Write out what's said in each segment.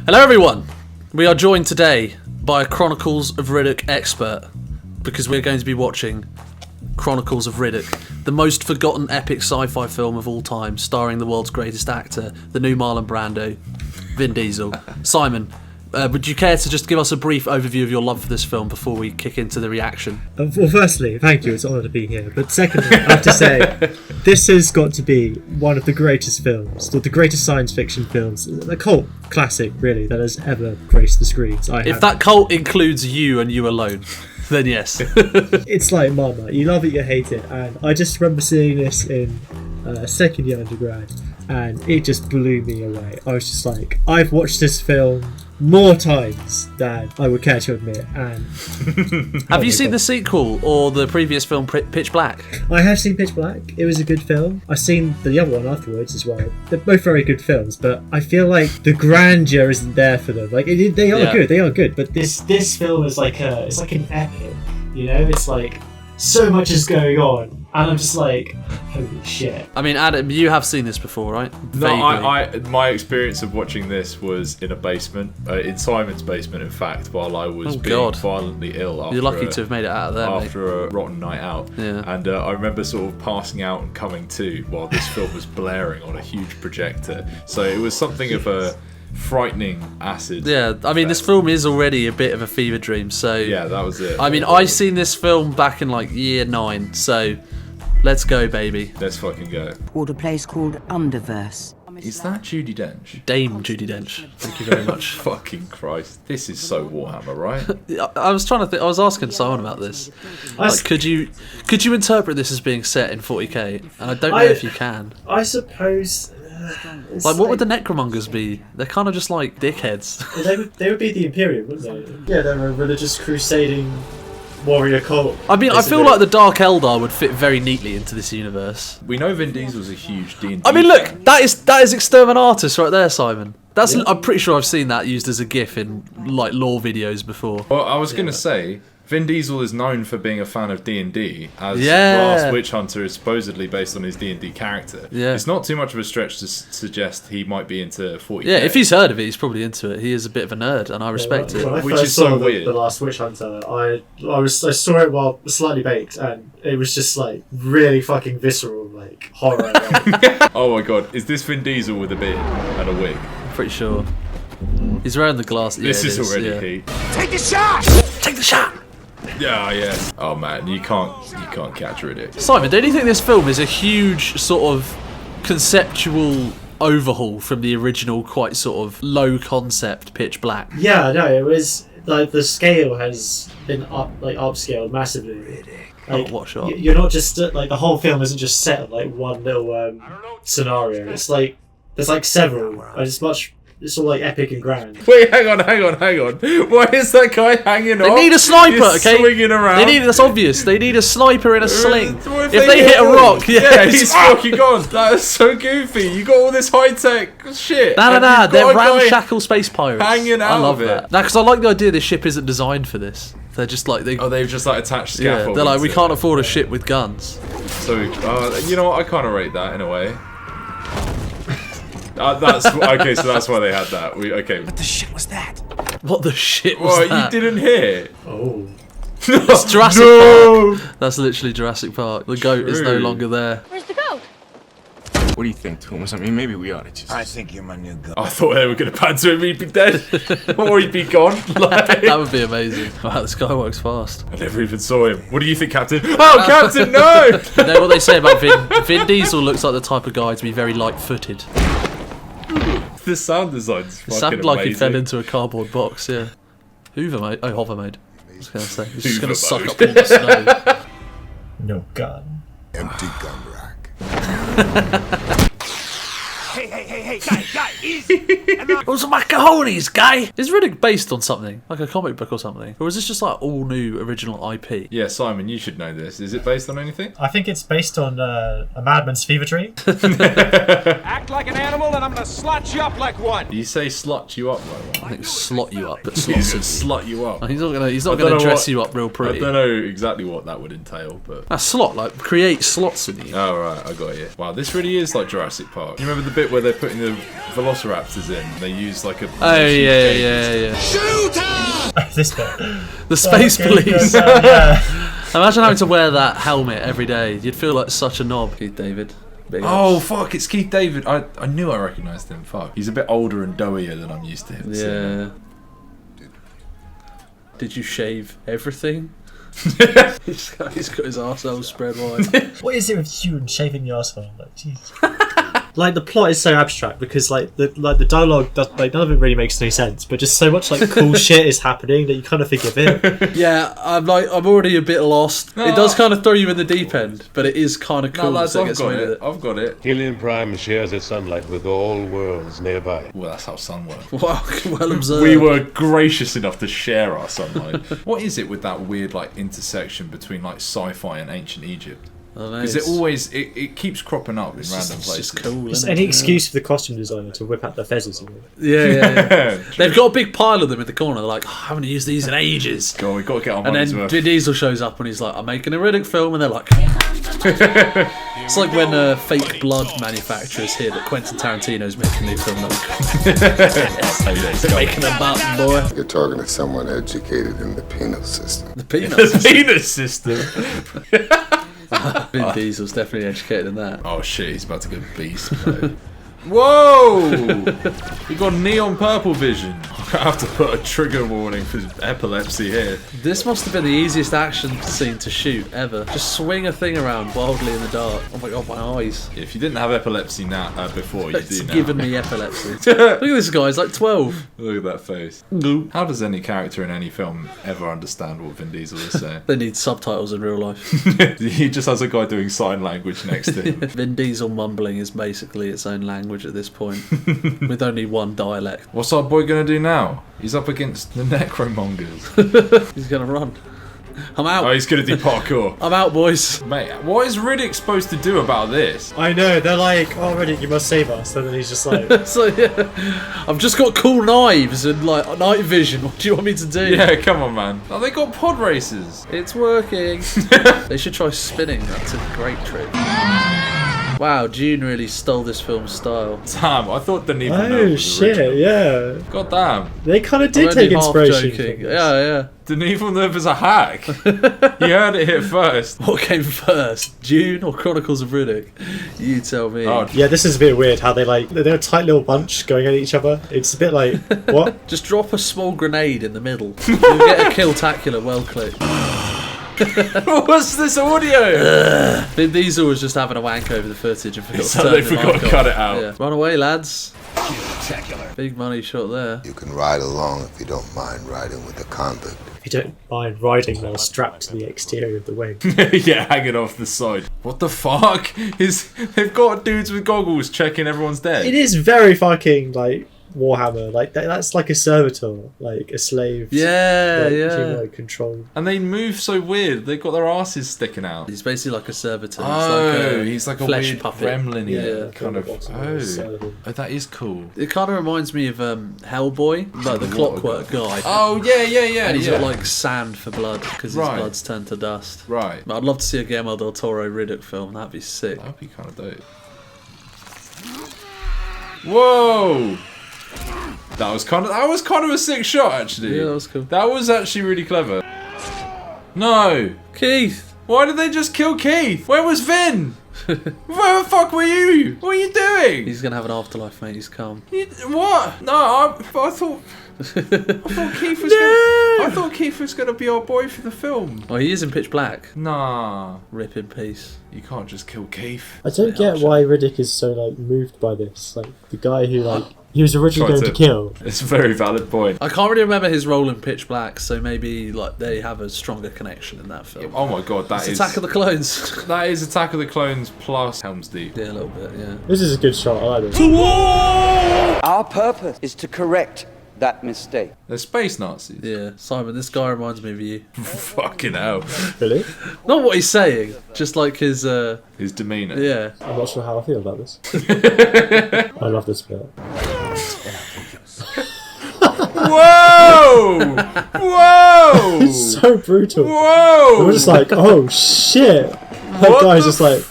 Hello everyone! We are joined today by a Chronicles of Riddick expert because we're going to be watching Chronicles of Riddick, the most forgotten epic sci-fi film of all time, starring the world's greatest actor, the new Marlon Brando, Vin Diesel. Simon, would you care to just give us a brief overview of your love for this film before we kick into the reaction? Well, firstly, thank you, it's an honour to be here. But secondly, I have to say, this has got to be one of the greatest films, the greatest science fiction films, a cult classic, really, that has ever graced the screens. If that cult includes you and you alone, then yes. It's like Mama, you love it, you hate it. And I just remember seeing this in second year undergrad, and it just blew me away. I was just like, I've watched this film more times than I would care to admit. And have you seen the sequel or the previous film, Pitch Black? I have seen Pitch Black. It was a good film. I've seen the other one afterwards as well. They're both very good films, but I feel like the grandeur isn't there for them. Like they are good, but this film is like it's like an epic. You know, it's like so much is going on, and I'm just like, holy shit. I mean, Adam, you have seen this before, right? No, my experience of watching this was in a basement, in Simon's basement, in fact, while I was being violently ill. After You're lucky to have made it out of there, after a rotten night out. Yeah. And I remember sort of passing out and coming to while this film was blaring on a huge projector. So it was something of a frightening acid. Yeah, I mean, this film is already a bit of a fever dream, so yeah, that was it. I mean, I seen this film back in like year 9, so let's go, baby. Let's fucking go. Or a place called Underverse. Is that Judi Dench? Dame Judi Dench. Thank you very much. Fucking Christ. This is so Warhammer, right? I was trying to think. I was asking Simon about this. Like, could you interpret this as being set in 40k? And I don't know if you can. I suppose. Like, what would the Necromongers be? They're kind of just like dickheads. They would be the Imperium, wouldn't they? Yeah, they're a religious crusading warrior cult. I mean, I feel like the Dark Eldar would fit very neatly into this universe. We know Vin Diesel's a huge D&D I mean, look, fan. that is Exterminatus right there, Simon. I'm pretty sure I've seen that used as a GIF in like lore videos before. Well, I was going to say, Vin Diesel is known for being a fan of D&D, as Yeah. Last Witch Hunter is supposedly based on his D&D character. Yeah. It's not too much of a stretch to suggest he might be into 40k. Yeah, if he's heard of it, he's probably into it. He is a bit of a nerd, and I respect it. When I Which first is so saw weird. The Last Witch Hunter, I saw it while slightly baked, and it was just like really fucking visceral, like horror. Like. Oh my god, is this Vin Diesel with a beard and a wig? I'm pretty sure. He's wearing the glass. This yeah, is already heat. Take the shot! Take the shot! Yeah, yeah. Oh man, you can't catch Riddick. Simon, don't you think this film is a huge sort of conceptual overhaul from the original, quite sort of low concept Pitch Black? Yeah, no, it was like the scale has been upscaled massively. Like, what shot? You're not just like the whole film isn't just set on like one little scenario. It's like there's like several, and it's all like epic and grand. Wait, hang on. Why is that guy hanging off? They need a sniper, He's okay? swinging around. That's obvious. They need a sniper in a sling. What If they hit a rock, yeah, he's fucking gone. That is so goofy. You got all this high tech shit. Nah, and you've got they're a guy ramshackle space pirates. hanging out I love of it. that. Nah, because I like the idea this ship isn't designed for this. They're just like they've just like attached yeah, scaffolding. they're like, we to can't it. afford a ship with guns. So, you know what? I kind of rate that in a way. That's okay. So that's why they had that. Okay. What the shit was that? What the shit was What, that? you didn't hear? Oh. It's Jurassic Park. That's literally Jurassic Park. The goat is no True. longer there. Where's the goat? What do you think, Thomas? I mean, maybe we ought to just... I think you're my new goat. I thought they were going to pan to him, he'd be dead. Or he'd be gone. Like, That would be amazing. Wow, this guy works fast. I never even saw him. What do you think, Captain? Oh, Captain, no! You know what they say about Vin Diesel looks like the type of guy to be very light-footed. The sound design's fucking It sounded like he amazing. fell into a cardboard box, yeah. Hoover mode? Oh, hover mode. I was going to say. He's just going to Hoover suck mode. up all the snow. No gun. Empty gun rack. Hey, guy, easy. Those are my cojones, guy! Is Riddick based on something? Like a comic book or something? Or is this just like all new original IP? Yeah, Simon, you should know this. Is it based on anything? I think it's based on a madman's fever dream. Act like an animal and I'm gonna slot you up like one. You say slut you up like I think slot you up, but He's slots gonna is... slut you up. He's not I gonna don't know dress what- you up real I pretty. don't know exactly what that would entail, but... A slot, like create slots in you. Oh, right, I got you. Wow, this really is like Jurassic Park. You remember the bit bit where they're putting the velociraptors in. They use like a. Oh yeah. This bit. The space police. Yeah. Imagine having to wear that helmet every day. You'd feel like such a knob. Keith David. Big Oh ups. fuck! It's Keith David. I knew I recognised him. Fuck. He's a bit older and doughier than I'm used to him. Yeah. Did you shave everything? he's got his arsehole spread wide. What is it with you and shaving the arsehole? Like, Jesus. Like the plot is so abstract because the dialogue does, like, none of it really makes any sense, but just so much like cool shit is happening that you kind of forgive it. Yeah, I'm already a bit lost. No, it does kind of throw you in the deep end, but it is kind of cool. No, lads, so it I've gets got away with it. I've got it. Helium Prime shares its sunlight with all worlds nearby. Well, that's how sun works. Well observed. We were gracious enough to share our sunlight. What is it with that weird like intersection between like sci-fi and ancient Egypt? Because it keeps cropping up in random places. Just cool. Just Isn't any it? excuse for the costume designer to whip out their feathers. Yeah. They've got a big pile of them in the corner. They're like, I haven't used these in ages. God, we've got to get our And money's then worth. Vin Diesel shows up and he's like, I'm making a Riddick film, and they're like, it's like when fake blood manufacturers hear that Quentin Tarantino's making a new film. They're making a button, boy. You're talking to someone educated in the penal system. The peanuts. The penis system. Vin Diesel's definitely educated in that. Oh shit, he's about to go beast mode. Whoa! We got neon purple vision. I have to put a trigger warning for epilepsy here. This must have been the easiest action scene to shoot ever. Just swing a thing around wildly in the dark. Oh my god, my eyes. If you didn't have epilepsy now before, you It's do now. given me epilepsy. Look at this guy, he's like 12. Look at that face. How does any character in any film ever understand what Vin Diesel is saying? They need subtitles in real life. He just has a guy doing sign language next to him. Vin Diesel mumbling is basically its own language at this point, with only one dialect. What's our boy gonna do now? He's up against the necromongers. He's gonna run. I'm out. Oh, he's gonna do parkour. I'm out, boys. Mate, what is Riddick supposed to do about this? I know, they're like, oh Riddick, you must save us. And then he's just like, So yeah, I've just got cool knives and like night vision. What do you want me to do? Yeah, come on, man. Oh, they got pod races. It's working. They should try spinning. That's a great trick. Wow, June really stole this film's style. Damn, I thought Denis Villeneuve oh was shit, original. yeah. God damn. They kind of I'm did only take half inspiration. joking. From this. Yeah. Denis Villeneuve is a hack. He heard it hit first. What came first, June or Chronicles of Riddick? You tell me. Oh, Yeah, this is a bit weird how they're a tight little bunch going at each other. It's a bit like, what? Just drop a small grenade in the middle. You'll get a kill-tacular well clip. What's this audio? Vin Diesel was just having a wank over the footage and forgot to So turn they the forgot mic to off. cut it out. Yeah. Run away, lads. Big money shot there. You can ride along if you don't mind riding with the convict. If you don't mind riding while strapped to the exterior of the wing. Yeah, hanging off the side. What the fuck? They've got dudes with goggles checking everyone's dead. It is very fucking like Warhammer. Like that's like a servitor, like a slave. Yeah. Humanoid control. And they move so weird. They've got their asses sticking out. He's basically like a servitor. He's like a flesh weird puppet. gremlin. Yeah. kind of. Oh, that is cool. It kind of reminds me of Hellboy, like the Clockwork guy. Oh yeah. And he's got like sand for blood because his Right. blood's turned to dust. Right. But I'd love to see a Guillermo del Toro Riddick film. That'd be sick. That'd be kind of dope. Whoa! That was kind of a sick shot, actually. Yeah, that was cool. That was actually really clever. No! Keith! Why did they just kill Keith? Where was Vin? Where the fuck were you? What are you doing? He's gonna have an afterlife, mate. He's calm. What? No, I thought Keith was I thought Keith was gonna be our boy for the film. Oh, he is in Pitch Black. Nah, Rip in peace. you can't just kill Keith. I don't get why Riddick is so like moved by this. Like the guy who he was originally Tried going to kill. It's a very valid point. I can't really remember his role in Pitch Black, so maybe like they have a stronger connection in that film. Oh my god, It's Attack of the Clones. that is Attack of the Clones plus Helm's Deep. Yeah, a little bit. Yeah. This is a good shot. I like this. Our purpose is to correct that mistake. They're space Nazis. Yeah, Simon, this guy reminds me of you. Fucking hell. Really? Not what he's saying, just like his. His demeanour. Yeah. I'm not sure how I feel about this. I love this bit. Whoa! Whoa! It's so brutal. Whoa! We're just like, oh shit. That What guy's the just like,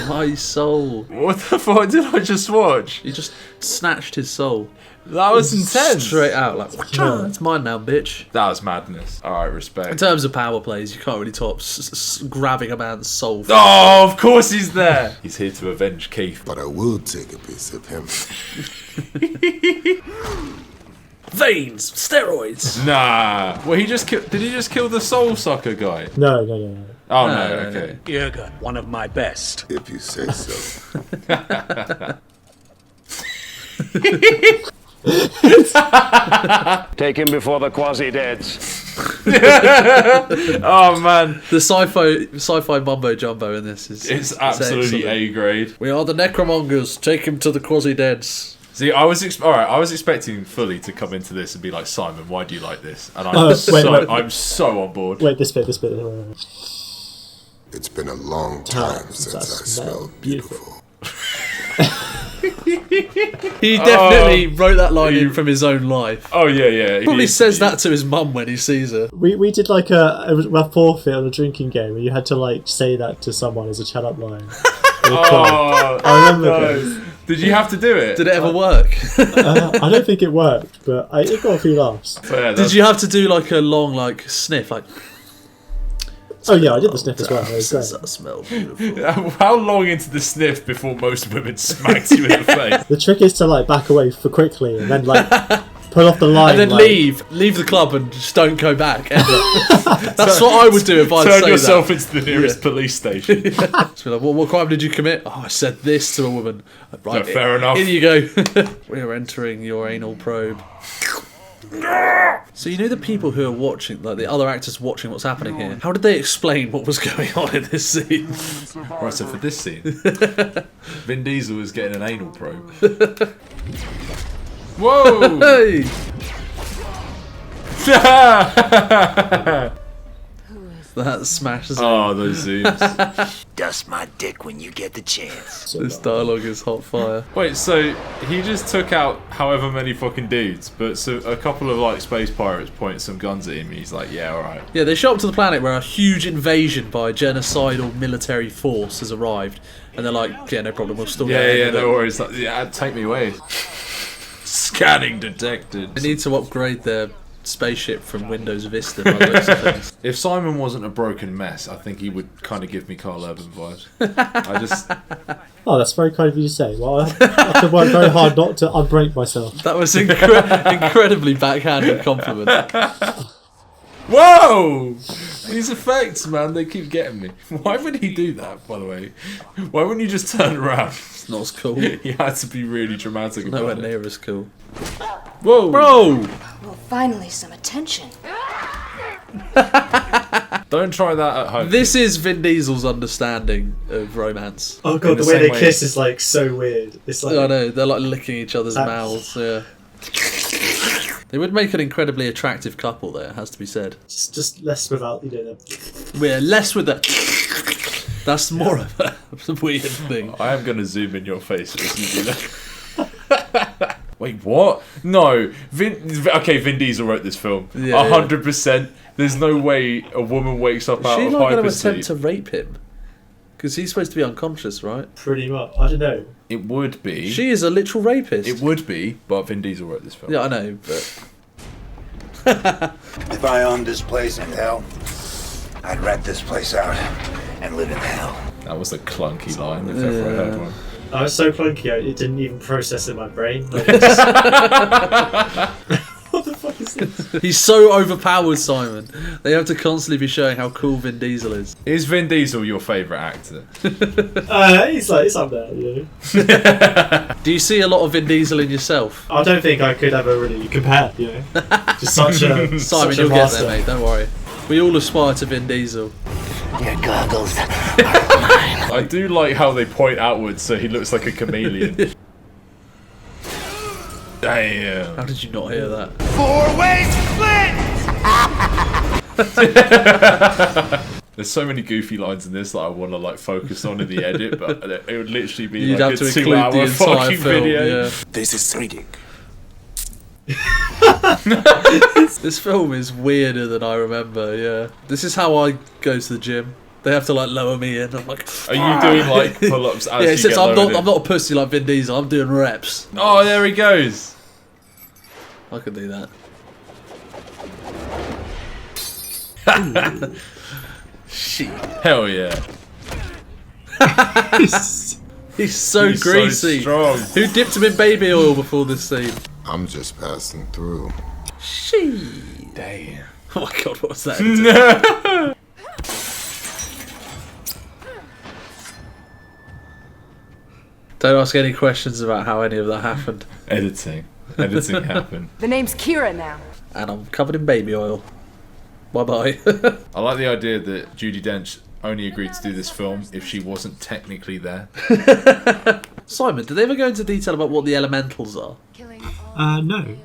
Oh My soul. What the fuck did I just watch? He just snatched his soul. That was intense. Straight out, like, it's mine now, bitch. That was madness. Alright, In respect. terms of power plays, you can't really top grabbing a man's soul. Oh, of course he's there. He's here to avenge Keith. But I will take a piece of him. Veins, steroids. Nah. Well, he just did he just kill the soul sucker guy? No. Oh, no, okay. You got one of my best. If you say so. Take him before the quasi-deads. Oh, man. The sci-fi mumbo jumbo in this is It's absolutely excellent. A grade. We are the necromongers. Take him to the quasi-deads. See, I was expecting Fully to come into this and be like, Simon, why do you like this? And I'm I'm so on board. Wait, this bit. It's been a long time since I smelled beautiful. He definitely wrote that line in from his own life. Oh yeah. Probably says that to his mum when he sees her. We did like a forfeit on a drinking game where you had to like say that to someone as a chat up line. Oh, I remember this. Did you have to do it? Did it ever work? I don't think it worked, but it got a few laughs. Did you have to do like a long sniff like? Oh yeah, I did the sniff as well. It was great. That smell beautiful. How long into the sniff before most women smacked you in the face? The trick is to like back away for quickly and then like pull off the line and then leave the club and just don't go back ever. That's what I would do if I turn yourself into the nearest police station. So like, what crime did you commit? Oh, I said this to a woman. Right, fair enough. Here you go. We're entering your anal probe. So you know the people who are watching, like the other actors watching what's happening here, how did they explain what was going on in this scene? Right, so for this scene, Vin Diesel is getting an anal probe. Whoa! Hey! That smashes him. Oh, those zooms. Dust my dick when you get the chance. This dialogue is hot fire. Wait, so he just took out however many fucking dudes, but so a couple of like space pirates point some guns at him. He's like, yeah, alright. Yeah, they show up to the planet where a huge invasion by a genocidal military force has arrived, and they're like, yeah, no problem, we'll still get Yeah, no worries. Like, yeah, take me away. Scanning detected. They need to upgrade their spaceship from Windows Vista by the looks of things. If Simon wasn't a broken mess, I think he would kind of give me Karl Urban vibes. I just... Oh, that's very kind of you to say. Well, I have to work very hard not to unbreak myself. That was incredibly backhanded compliment. Whoa! These effects, man, they keep getting me. Why would he do that, by the way? Why wouldn't you just turn around? It's not as cool. He had to be really dramatic about Nowhere it. near as cool. Whoa! Bro! Well, finally some attention. Don't try that at home. This is Vin Diesel's understanding of romance. Oh god, the way they kiss is like so weird. It's like I know, they're like licking each other's mouths, yeah. They would make an incredibly attractive couple there, it has to be said. just less without, you know, We're less with the... That's more of a weird thing. I am going to zoom in your face as you do that. Wait, what? No. Vin Diesel wrote this film. 100%. There's no way a woman wakes up out of hypersleep. Is she not going to attempt to rape him? Because he's supposed to be unconscious, right? Pretty much. I don't know. It would be. She is a literal rapist. It would be, but Vin Diesel wrote this film. Yeah, I know, but... If I owned this place in hell, I'd rat this place out and live in hell. That was a clunky line, if ever I heard one. I was so clunky, it didn't even process in my brain. Like, what the fuck is this? He's so overpowered, Simon. They have to constantly be showing how cool Vin Diesel is. Is Vin Diesel your favourite actor? He's up there, you know. Do you see a lot of Vin Diesel in yourself? I don't think I could ever really compare, you know. Just such a Simon, you'll get there, mate, don't worry. We all aspire to Vin Diesel. Your goggles are mine. I do like how they point outwards so he looks like a chameleon. Damn. How did you not hear that? 4-way split! There's so many goofy lines in this that I want to like focus on in the edit, but it would literally be You'd like have a to include 2-hour the entire fucking film. video. Yeah. This is Riddick. This film is weirder than I remember, yeah. This is how I go to the gym. They have to like lower me in. I'm like, are you doing like pull-ups? As yeah, you since get I'm lowered in? not a pussy like Vin Diesel. I'm doing reps. Oh, there he goes. I could do that. Shit. Hell yeah. He's so greasy. So strong. Who dipped him in baby oil before this scene? I'm just passing through. She. Damn. Oh my god, what was that? Don't ask any questions about how any of that happened. Editing happened. The name's Kira now. And I'm covered in baby oil. Bye bye. I like the idea that Judi Dench only agreed to do this film if she wasn't technically there. Simon, did they ever go into detail about what the elementals are? No.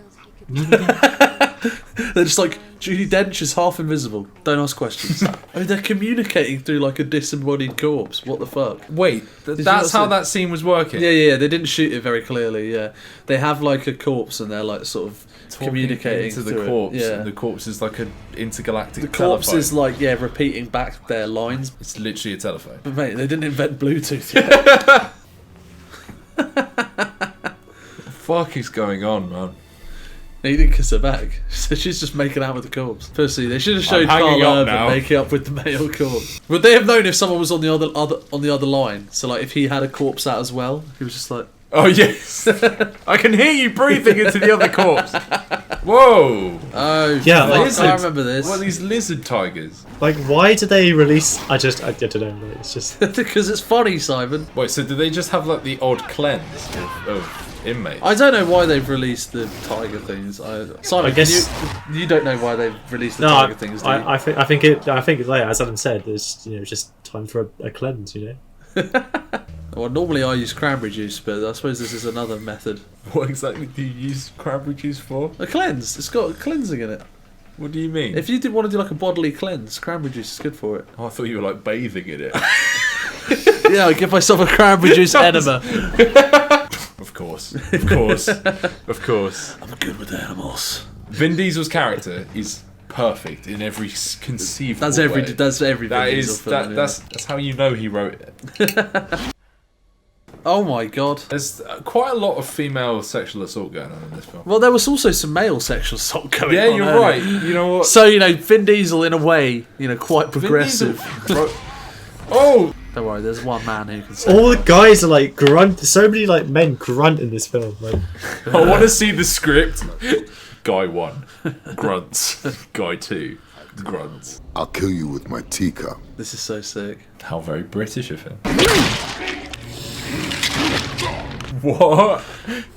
They're just like, Judi Dench is half invisible. Don't ask questions. I mean, they're communicating through like a disembodied corpse. What the fuck? Wait, that's how that scene was working? Yeah. They didn't shoot it very clearly, yeah. They have like a corpse and they're like sort of communicating to the through corpse. it. Yeah. And the corpse is like an intergalactic The corpse telephone. is like, yeah, repeating back their lines. It's literally a telephone. But mate, they didn't invent Bluetooth yet. What the fuck is going on, man? No, you didn't kiss her back. So she's just making out with the corpse. Firstly, they should have showed I'm hanging Karl up Urban now. making up with the male corpse. Would they have known if someone was on the other line? So like, if he had a corpse out as well, he was just like, oh yes, I can hear you breathing into the other corpse. Whoa! oh Yeah, fuck, like, I remember this. What are these lizard tigers? Like, why do they release? I don't know. Like, it's just Because it's funny, Simon. Wait, so do they just have like the odd cleanse of inmates? I don't know why they've released the tiger things. Simon, I guess you don't know why they've released the tiger things, do you? I think it's like, as Adam said, there's just time for a cleanse, Well, normally I use cranberry juice, but I suppose this is another method. What exactly do you use cranberry juice for? A cleanse. It's got cleansing in it. What do you mean? If you did want to do like a bodily cleanse, cranberry juice is good for it. Oh, I thought you were like bathing in it. Yeah, I give myself a cranberry juice enema. Of course. Of course. I'm good with animals. Vin Diesel's character is perfect in every conceivable way. That's every Vin Diesel film. That's how you know he wrote it. Oh my god. There's quite a lot of female sexual assault going on in this film. Well, there was also some male sexual assault going on. Yeah, you're earlier. right. You know what? So, Vin Diesel, in a way, quite progressive. Oh! Don't worry, there's one man who can say all the guys are like grunt. So many like men grunt in this film. Like, I want to see the script. Guy 1, grunts. Guy 2, grunts. I'll kill you with my teacup. This is so sick. How very British of him. What?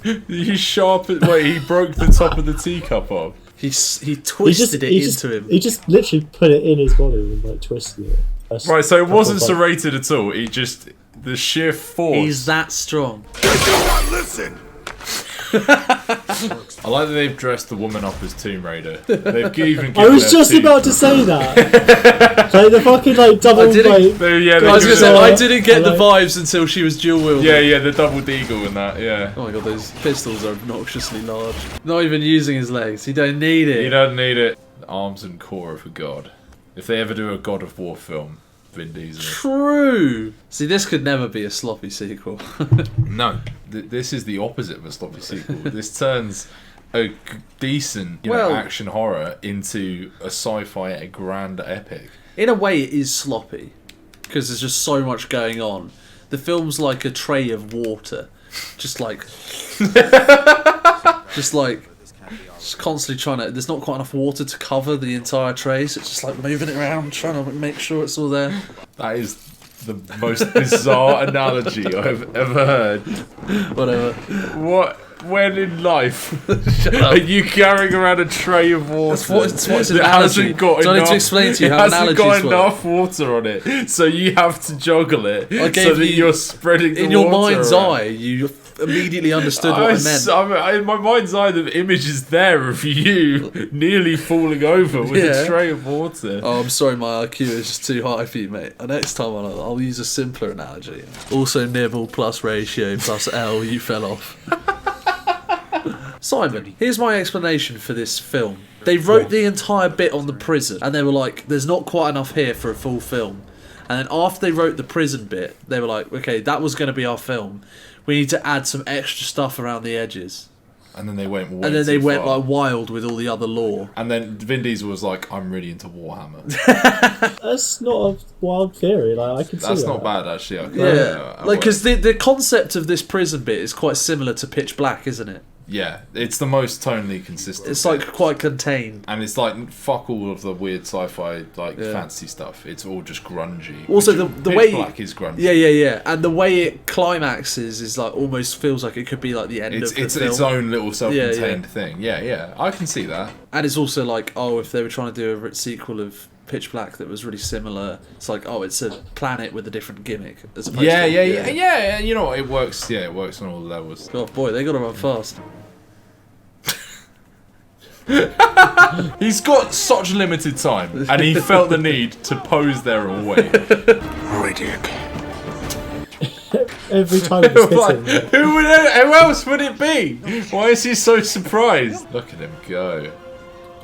He he broke the top of the teacup off. He twisted it into him. He just literally put it in his body and like twisted it. Right, so it wasn't serrated at all. He just the sheer force. He's that strong. Listen. I like that they've dressed the woman up as Tomb Raider. They've even. I was just about to say that. Like the fucking double. I didn't get the like, vibes until she was dual wielding. Yeah, the double deagle and that. Yeah. Oh my god, those pistols are obnoxiously large. Not even using his legs. He don't need it. He doesn't need it. Arms and core of a god. If they ever do a God of War film, Vin Diesel. True. See, this could never be a sloppy sequel. No, this is the opposite of a sloppy sequel. This turns a decent action horror into a sci-fi grand epic. In a way, it is sloppy because there's just so much going on. The film's like a tray of water, just constantly trying to. There's not quite enough water to cover the entire tray, so it's just like moving it around, trying to make sure it's all there. That is the most bizarre analogy I've ever heard. Whatever. When in life are you carrying around a tray of water That's what's an that analogy. hasn't got Do I need enough? to explain to you it how hasn't got analogies work? enough water on it, so you have to juggle it I so gave that you- you're spreading the In your water mind's around. eye, you immediately understood what I meant. In my mind's eye, the image is there of you nearly falling over with a tray of water. Oh, I'm sorry, my IQ is just too high for you, mate. Next time I'll use a simpler analogy. Also, nibble plus ratio plus L, you fell off. Simon, here's my explanation for this film. They wrote the entire bit on the prison, and they were like, there's not quite enough here for a full film. And then after they wrote the prison bit, they were like, okay, that was going to be our film. We need to add some extra stuff around the edges. And then they went way And then they too went far. like wild with all the other lore. And then Vin Diesel was like, I'm really into Warhammer. That's not a wild theory. Like I can see That's that. not bad, actually. Like, because the concept of this prison bit is quite similar to Pitch Black, isn't it? Yeah, it's the most tonally consistent. It's like quite contained. And it's like, fuck all of the weird sci-fi, like, fantasy stuff. It's all just grungy. Also, the Pitch way... Black is grungy. Yeah. And the way it climaxes is like, almost feels like it could be like the end of the film. It's its own little self-contained thing. Yeah. I can see that. And it's also like, oh, if they were trying to do a sequel of Pitch Black that was really similar, it's like, oh, it's a planet with a different gimmick. As opposed Yeah. to, You know what? It works. Yeah, it works on all levels. Oh boy, they got to run fast. He's got such limited time, and he felt the need to pose their own way. Riddick. Every time it's hitting. Who else would it be? Why is he so surprised? Look at him go.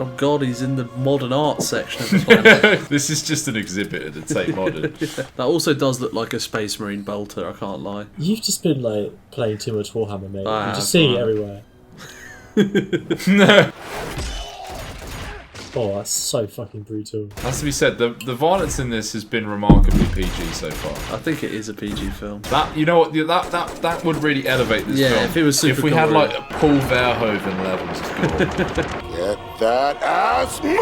Oh god, he's in the modern art section of the planet. This is just an exhibit at the Tate Modern. That also does look like a Space Marine bolter, I can't lie. You've just been like playing too much Warhammer, mate. I You just have, see it everywhere. No. Oh, that's so fucking brutal. Has to be said, the violence in this has been remarkably PG so far. I think it is a PG film. That, you know what, that would really elevate this film. If it was super if we had gory. like Paul Verhoeven levels of gore. Get that ass moving!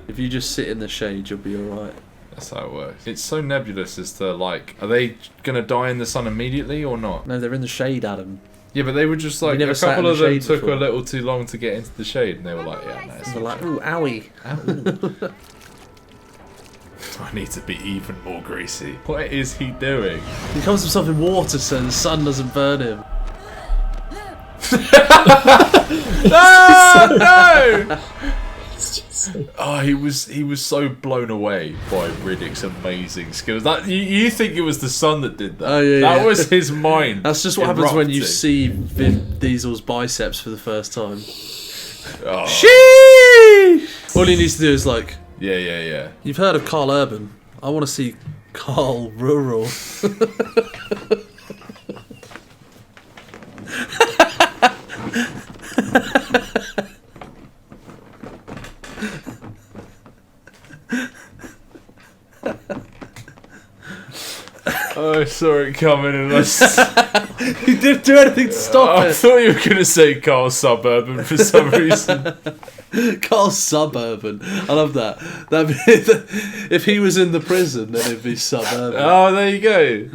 If you just sit in the shade, you'll be alright. That's how it works. It's so nebulous as to like, are they gonna die in the sun immediately or not? No, they're in the shade, Adam. Yeah, but they were just like, never a sat in couple the of them shade took before. a little too long to get into the shade, and they were like, yeah, no, it's They're like, ooh, owie. I need to be even more greasy. What is he doing? He comes himself in water so the sun doesn't burn him. No! Oh, he was so blown away by Riddick's amazing skills. That you think it was the sun that did that? Oh, yeah, that was his mind. That's just what happens when you erupting. see Vin Diesel's biceps for the first time. Oh. Sheesh! All he needs to do is like, Yeah. you've heard of Karl Urban. I want to see Karl Rural. I saw it coming, and He didn't do anything to stop I it. thought you were going to say Carl Suburban for some reason. Karl Suburban. I love that. If he was in the prison, then it'd be Suburban. Oh, there you go.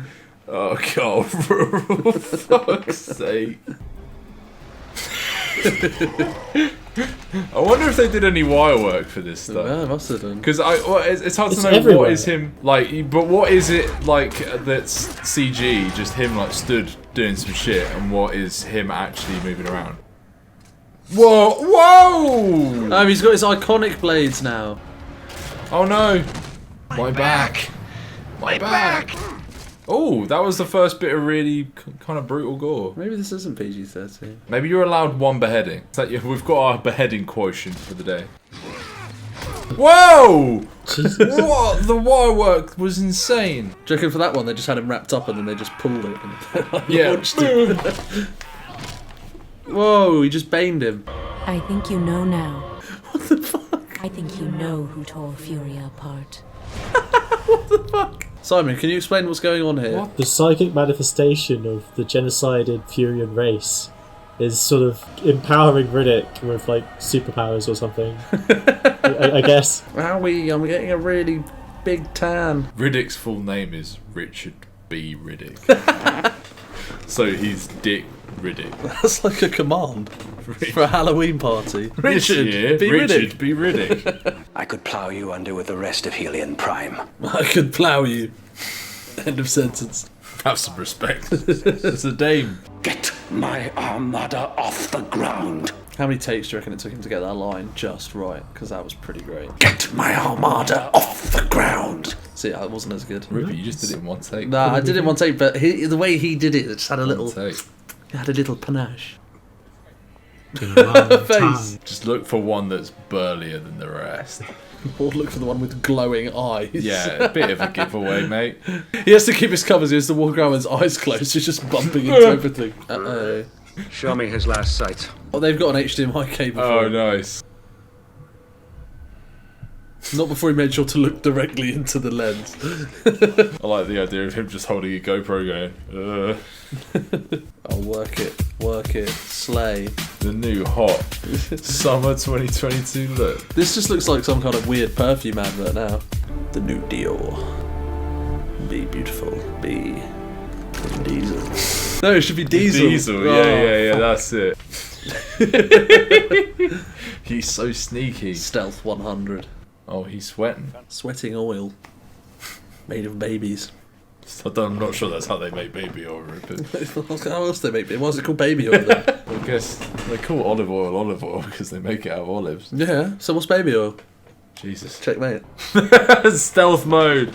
Oh, Carl Rural, for fuck's sake. I wonder if they did any wire work for this stuff. Yeah, must have done. Because it's hard to know everywhere. what is him like, but what is it like that's CG? Just him like stood doing some shit, and what is him actually moving around? Whoa! Oh, he's got his iconic blades now. Oh no! My back! My back! Oh, that was the first bit of really kind of brutal gore. Maybe this isn't PG-13. Maybe you're allowed one beheading. It's like, we've got our beheading quotient for the day. Whoa! What? The wire work was insane. Do you reckon for that one they just had him wrapped up and then they just pulled it and Yeah. launched him? Whoa, he just baned him. I think you know now. What the fuck? I think you know who tore Furia apart. What the fuck? Simon, can you explain what's going on here? The psychic manifestation of the genocided Furian race is sort of empowering Riddick with like superpowers or something. I guess. Owie, I'm getting a really big tan. Riddick's full name is Richard B. Riddick. So he's Dick Riddick. That's like a command for a Halloween party. Richard B. Riddick. I could plow you under with the rest of Helion Prime. I could plough you. End of sentence. Have some respect. It's a dame. Get my armada off the ground. How many takes do you reckon it took him to get that line just right? Because that was pretty great. Get my armada off the ground. See, that wasn't as good. Ruby, you just did it in one take. Nah, I did it in one take, but the way he did it, it just had a little... One take. It had a little panache. Face. Just look for one that's burlier than the rest. Or look for the one with glowing eyes. Yeah, a bit of a giveaway, mate. He has to keep his covers. He has to walk around with his eyes closed. He's just bumping into everything. Uh-oh. Show me his last sight. Oh, they've got an HDMI cable. Oh, nice. Not before he made sure to look directly into the lens. I like the idea of him just holding a GoPro going, Oh, work it, slay. The new hot summer 2022 look. This just looks like some kind of weird perfume advert now. The new Dior. Be beautiful. Be Vin Diesel. No, it should be Diesel. Diesel, yeah, that's it. He's so sneaky. Stealth 100. Oh, he's sweating. Sweating oil. Made of babies. I'm not sure that's how they make baby oil. But how else do they make it? Why is it called baby oil then? I guess they call olive oil because they make it out of olives. Yeah, so what's baby oil? Jesus. Checkmate. Stealth mode.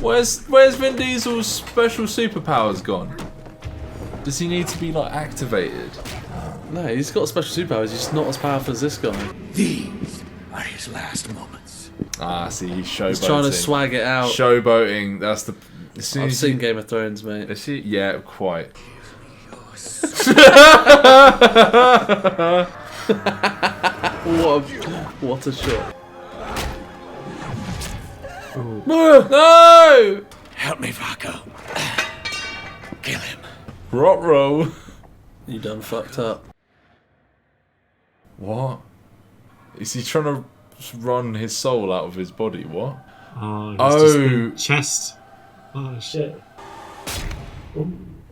Where's Vin Diesel's special superpowers gone? Does he need to be like activated? No, he's got special superpowers. He's not as powerful as this guy. These are his last moments. Ah, see, he's showboating. He's trying to swag it out. Showboating. That's the. I've seen Game of Thrones, mate. Is he? Yeah, quite. What a shot. No! Help me, Rocco. Kill him. Rot-roll. You done fucked up. What? Is he trying to run his soul out of his body? What? Oh, chest. Oh, shit.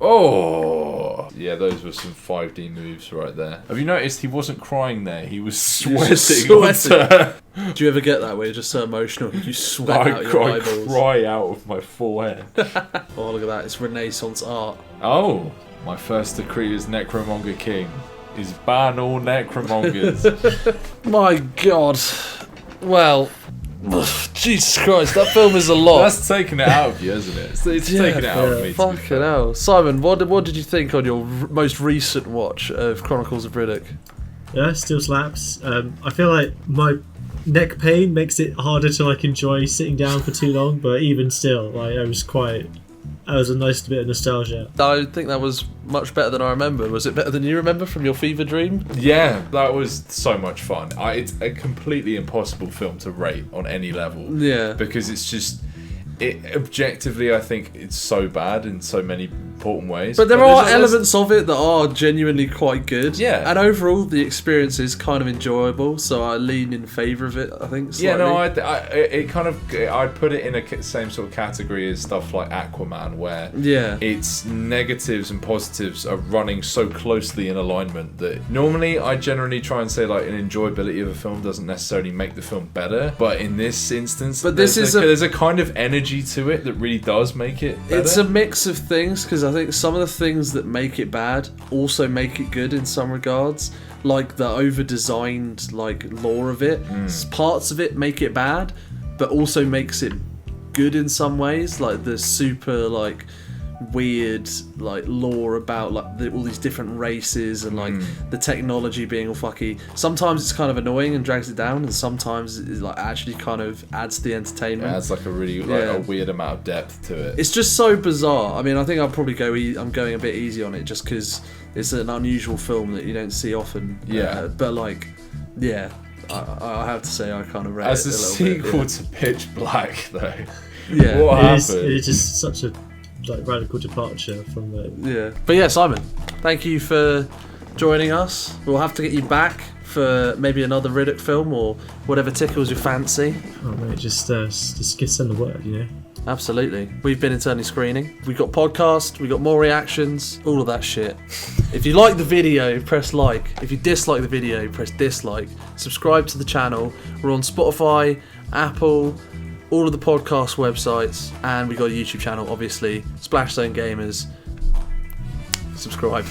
Oh! Yeah, those were some 5D moves right there. Have you noticed he wasn't crying there? He was sweating. Do you ever get that where you're just so emotional you sweat out your eyeballs? I cry out of my forehead. Oh, look at that. It's Renaissance art. Oh! My first decree as Necromonger King is ban all Necromongers. My God. Well, Jesus Christ, that film is a lot. That's taking it out of you, isn't it? It's taking it out of me. Fucking hell. Simon, what did you think on your most recent watch of Chronicles of Riddick? Yeah, still slaps. I feel like my neck pain makes it harder to like enjoy sitting down for too long, but even still, like that was a nice bit of nostalgia. I think that was much better than I remember. Was it better than you remember from your fever dream? Yeah, that was so much fun. It's a completely impossible film to rate on any level. Yeah. Because it's just... objectively, I think it's so bad in so many important ways. But there are elements of it that are genuinely quite good. Yeah. And overall, the experience is kind of enjoyable, so I lean in favour of it, I think, slightly. Yeah, no, I'd put it in a same sort of category as stuff like Aquaman, where its negatives and positives are running so closely in alignment that normally I generally try and say like an enjoyability of a film doesn't necessarily make the film better, but in this instance, there's a kind of energy to it that really does make it better. It's a mix of things, because I think some of the things that make it bad also make it good in some regards, like the over-designed like lore of it. Parts of it make it bad, but also makes it good in some ways, like the super like weird like lore about like all these different races and like the technology being all fucky. Sometimes it's kind of annoying and drags it down, and sometimes it like actually kind of adds to the entertainment. It adds like a really a weird amount of depth to it. It's just so bizarre. I mean, I think I'll probably I'm going a bit easy on it just because it's an unusual film that you don't see often. Yeah. But like, yeah, I have to say I kind of rate as it a little bit, sequel to Pitch Black, though. Yeah. What happened? It is just such a like radical departure from the. Yeah. But yeah, Simon, thank you for joining us. We'll have to get you back for maybe another Riddick film or whatever tickles your fancy. Oh mate, just send the word, you know. Absolutely. We've been internally screening. We've got podcast, we've got more reactions, all of that shit. If you like the video, press like. If you dislike the video, press dislike. Subscribe to the channel. We're on Spotify, Apple, all of the podcast websites, and we've got a YouTube channel, obviously. Splashzone Gamers. Subscribe.